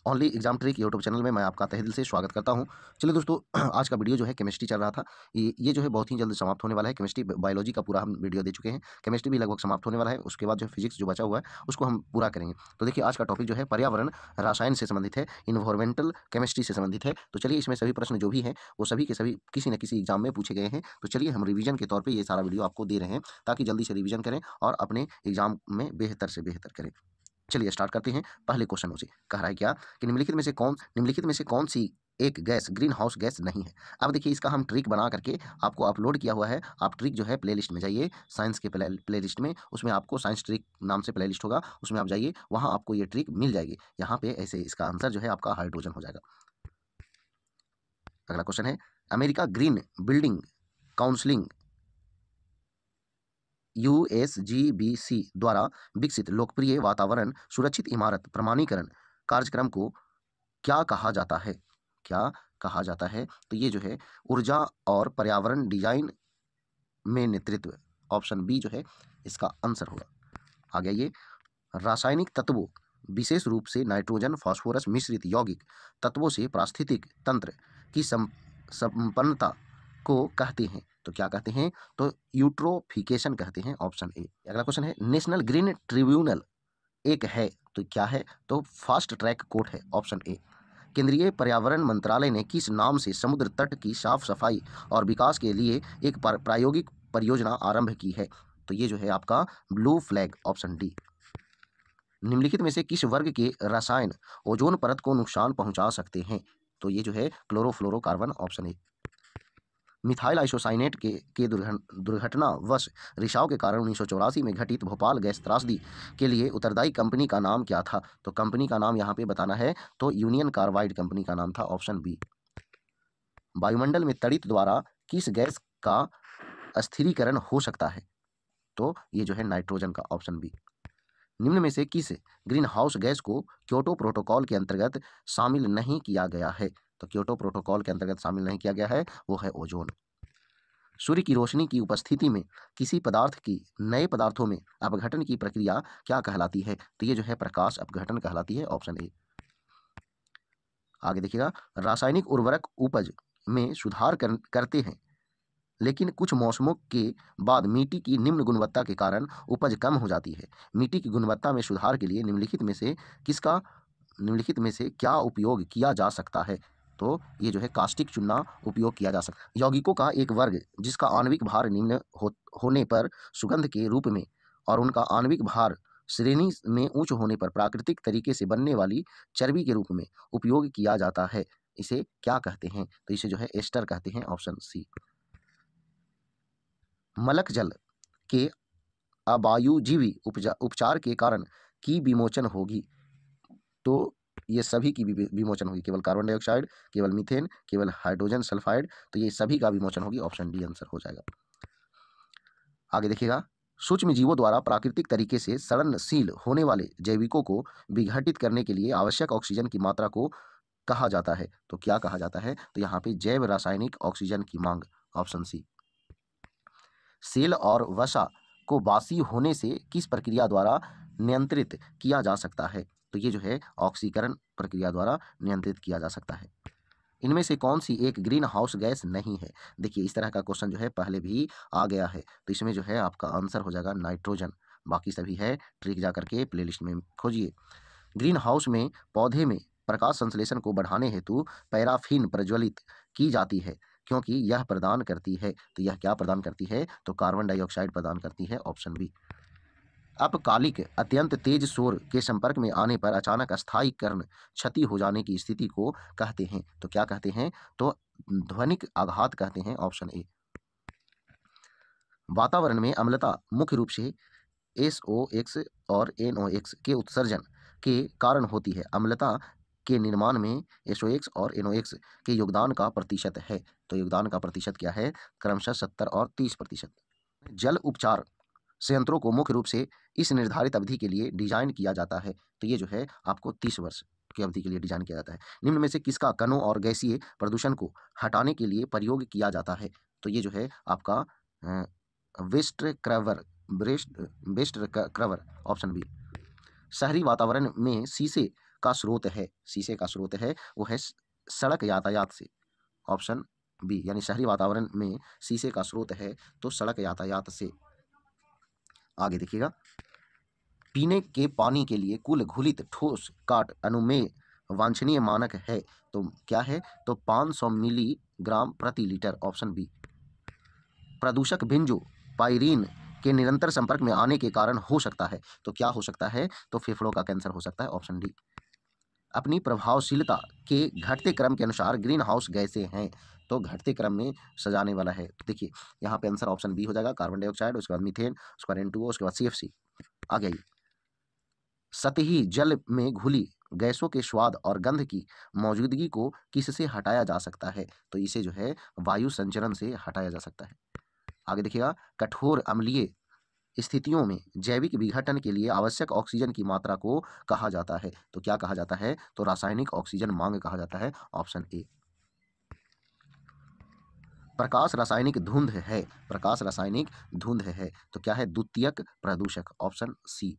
Only exam trick YouTube channel में मैं आपका तहे दिल से स्वागत करता हूं। चलिए दोस्तों, आज का वीडियो जो है केमिस्ट्री चल रहा था। ये जो है बहुत ही जल्द समाप्त होने वाला है। केमिस्ट्री बायोलॉजी का पूरा हम वीडियो दे चुके हैं। केमिस्ट्री भी लगभग समाप्त होने वाला है। उसके बाद जो फिजिक्स जो बचा हुआ है उसको हम पूरा करेंगे। तो देखिए, आज का टॉपिक जो है पर्यावरण रसायन से संबंधित है, इन्वायरमेंटल केमिस्ट्री से संबंधित है। तो चलिए, इसमें सभी प्रश्न जो भी हैं वो सभी के सभी किसी न किसी एग्जाम में पूछे गए हैं। तो चलिए, हम रिवीजन के तौर पर ये सारा वीडियो आपको दे रहे हैं ताकि जल्दी से रिवीजन करें और अपने एग्जाम में बेहतर से बेहतर करें। चलिए स्टार्ट करते हैं पहले क्वेश्चन से। कह रहा है क्या कि निम्नलिखित में से कौन सी एक गैस ग्रीन हाउस गैस नहीं है। अब देखिए, इसका हम ट्रिक बना करके आपको अपलोड किया हुआ है। आप ट्रिक जो है प्लेलिस्ट में जाइए, साइंस के प्लेलिस्ट में, उसमें आपको साइंस ट्रिक नाम से प्लेलिस्ट होगा, उसमें आप जाइए, वहां आपको ये ट्रिक मिल जाएगी। यहाँ पे ऐसे इसका आंसर जो है आपका हाइड्रोजन हो जाएगा। अगला क्वेश्चन है, America green building counselling USGBC द्वारा विकसित लोकप्रिय वातावरण सुरक्षित इमारत प्रमाणीकरण कार्यक्रम को क्या कहा जाता है? क्या कहा जाता है? तो ये जो है ऊर्जा और पर्यावरण डिजाइन में नेतृत्व, ऑप्शन बी जो है इसका आंसर होगा। आगे ये रासायनिक तत्वों, विशेष रूप से नाइट्रोजन फास्फोरस मिश्रित यौगिक तत्वों से पारिस्थितिक तंत्र की संपन्नता को कहते हैं। तो क्या कहते हैं? तो यूट्रोफिकेशन कहते हैं, ऑप्शन ए। अगला क्वेश्चन है, नेशनल ग्रीन ट्रिब्यूनल एक है तो क्या है? तो फास्ट ट्रैक कोर्ट है, ऑप्शन ए। केंद्रीय पर्यावरण मंत्रालय ने किस नाम से समुद्र तट की साफ सफाई और विकास के लिए एक प्रायोगिक परियोजना आरंभ की है? तो ये जो है आपका ब्लू फ्लैग, ऑप्शन डी। निम्नलिखित में से किस वर्ग के रसायन ओजोन परत को नुकसान पहुंचा सकते हैं? तो ये जो है chlorofluorocarbon, option A. Methyl isocyanate के दुर्घटनावश रिसाव के कारण 1984 में घटित भोपाल गैस त्रासदी के लिए उत्तरदायी कंपनी का नाम क्या था? तो कंपनी का नाम यहाँ पे बताना है, तो यूनियन कार्बाइड कंपनी का नाम था, ऑप्शन बी। वायुमंडल में तड़ित द्वारा किस गैस का अस्थिरीकरण हो सकता है? तो ये जो है नाइट्रोजन का, ऑप्शन बी। निम्न में से किस ग्रीन हाउस गैस को क्योटो प्रोटोकॉल के अंतर्गत शामिल नहीं किया गया है? तो क्योटो प्रोटोकॉल के अंतर्गत शामिल नहीं किया गया है, वो है ओजोन। सूर्य की रोशनी की उपस्थिति में किसी पदार्थ की नए पदार्थों में अपघटन की प्रक्रिया क्या कहलाती है? तो ये जो है प्रकाश अपघटन कहलाती है, ऑप्शन ए। आगे देखिएगा, रासायनिक उर्वरक उपज में सुधार करते हैं, लेकिन कुछ मौसमों के बाद मिट्टी की निम्न गुणवत्ता के कारण उपज कम हो जाती है। मिट्टी की गुणवत्ता में सुधार के लिए निम्नलिखित में से क्या उपयोग किया जा सकता है? तो ये जो है कास्टिक चूना उपयोग किया जा सकता है। यौगिकों का एक वर्ग जिसका आणविक भार निम्न होने पर सुगंध के रूप में और उनका आणविक भार श्रेणी में उच्च होने पर प्राकृतिक तरीके से बनने वाली चर्बी के रूप में उपयोग किया जाता है, इसे क्या कहते हैं? तो इसे जो है एस्टर कहते हैं, ऑप्शन सी। मलक जल के अवायुजीवी उपचार के कारण की विमोचन होगी? तो ये सभी की विमोचन होगी, केवल कार्बन डाइऑक्साइड, केवल मीथेन, केवल हाइड्रोजन सल्फाइड, तो ये सभी का विमोचन होगी, ऑप्शन डी आंसर हो जाएगा। आगे देखिएगा, सूक्ष्म जीवों द्वारा प्राकृतिक तरीके से सड़नशील होने वाले जैविकों को विघटित करने के लिए आवश्यक ऑक्सीजन की मात्रा को कहा जाता है? तो क्या कहा जाता है? तो यहाँ पे जैव रासायनिक ऑक्सीजन की मांग, ऑप्शन सी। सेल और वसा को बासी होने से किस प्रक्रिया द्वारा नियंत्रित किया जा सकता है? तो ये जो है ऑक्सीकरण प्रक्रिया द्वारा नियंत्रित किया जा सकता है। इनमें से कौन सी एक ग्रीन हाउस गैस नहीं है? देखिए, इस तरह का क्वेश्चन जो है पहले भी आ गया है, तो इसमें जो है आपका आंसर हो जाएगा नाइट्रोजन। बाकी सभी है, ट्रिक जा करके प्लेलिस्ट में खोजिए। ग्रीन हाउस में पौधे में प्रकाश संश्लेषण को बढ़ाने हेतु पैराफिन प्रज्वलित की जाती है, क्योंकि यह प्रदान करती है, तो यह क्या प्रदान करती है? तो कार्बन डाइऑक्साइड प्रदान करती है, ऑप्शन बी। अपकालिक अत्यंत तेज शोर के संपर्क में आने पर अचानक स्थायीकरण क्षति हो जाने की स्थिति को कहते हैं? तो क्या कहते हैं? तो ध्वनिक आघात कहते हैं, ऑप्शन ए। वातावरण में अम्लता मुख्य रूप से SOx और NOx के उत्सर्जन के कारण होती है। अम्लता के निर्माण में SOx और NOx के योगदान का प्रतिशत है, तो योगदान का प्रतिशत क्या है? क्रमशः 70 और 30%। जल उपचार संयंत्रों को मुख्य रूप से इस निर्धारित अवधि के लिए डिजाइन किया जाता है, तो ये जो है आपको 30 वर्ष की अवधि के लिए डिजाइन किया जाता है। निम्न में से किसका कणों और गैसीय प्रदूषण को हटाने के लिए प्रयोग किया जाता है? तो ये जो है आपका वेस्ट क्रवर बेस्ट क्रवर, ऑप्शन बी। शहरी वातावरण में शीशे का स्रोत है, शीशे का स्रोत है वो है सड़क यातायात से। ऑप्शन बी, यानी शहरी वातावरण में शीशे का स्रोत है तो सड़क यातायात से। आगे देखिएगा, पीने के पानी के लिए कुल घुलित ठोस काट अनुमेय वांछनीय मानक है तो क्या है, तो 500 मिलीग्राम प्रति लीटर। Option B. प्रदूषक बेंजो पायरीन के निरंतर संपर्क में आने के कारण हो सकता है तो क्या हो सकता है, तो फेफड़ों का कैंसर हो सकता है। Option D. अपनी प्रभावशीलता के घटते क्रम के अनुसार ग्रीन हाउस गैसें हैं तो घटते क्रम में सजाने वाला है। तो देखिए यहाँ पे आंसर ऑप्शन बी हो जाएगा, कार्बन डाइऑक्साइड, उसके बाद मीथेन, उसके बाद N2O, उसके बाद CFC। आगे आइए, सतही जल में घुली गैसों के स्वाद और गंध की मौजूदगी को किससे हटाया जा सकता है, तो इसे जो है वायु संचरण से हटाया जा सकता है। आगे देखिएगा, कठोर अम्लीय स्थितियों में जैविक विघटन के लिए आवश्यक ऑक्सीजन की मात्रा को कहा जाता है तो क्या कहा जाता है, तो रासायनिक ऑक्सीजन मांग कहा जाता है। Option A. प्रकाश रासायनिक धुंध है, प्रकाश रासायनिक धुंध है तो क्या है, द्वितीयक प्रदूषक। Option C.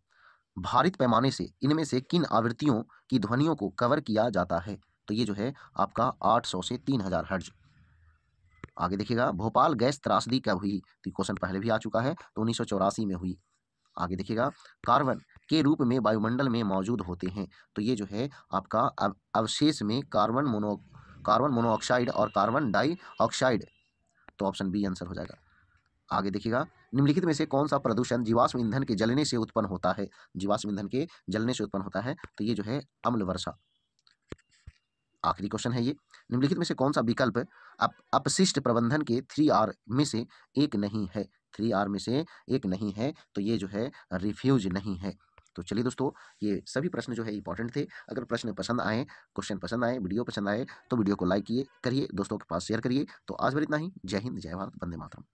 भारित पैमाने से इनमें से किन आवृत्तियों की ध्वनियों को कवर किया जाता है, तो ये जो है आपका 800 से 3000 हर्ट्ज। आगे देखिएगा, भोपाल गैस त्रासदी कब हुई, तो क्वेश्चन पहले भी आ चुका है, तो 1984 में हुई। आगे देखिएगा, कार्बन के रूप में वायुमंडल में मौजूद होते हैं तो ये जो है आपका अवशेष में कार्बन मोनोऑक्साइड और कार्बन डाइऑक्साइड, तो ऑप्शन बी आंसर हो जाएगा। आगे देखिएगा, निम्नलिखित में से कौन सा प्रदूषण जीवाश्म ईंधन के जलने से उत्पन्न होता है, जीवाश्म ईंधन के जलने से उत्पन्न होता है तो ये जो है अम्ल वर्षा। आखिरी क्वेश्चन है ये, निम्नलिखित में से कौन सा विकल्प अपशिष्ट प्रबंधन के 3R में से एक नहीं है, 3R में से एक नहीं है तो ये जो है रिफ्यूज नहीं है। तो चलिए दोस्तों, ये सभी प्रश्न जो है इंपॉर्टेंट थे। अगर प्रश्न पसंद आए, क्वेश्चन पसंद आए, वीडियो पसंद आए तो वीडियो को लाइक करिए, दोस्तों के पास शेयर करिए। तो आज भर इतना ही। जय हिंद, जय भारत, वंदे मातरम।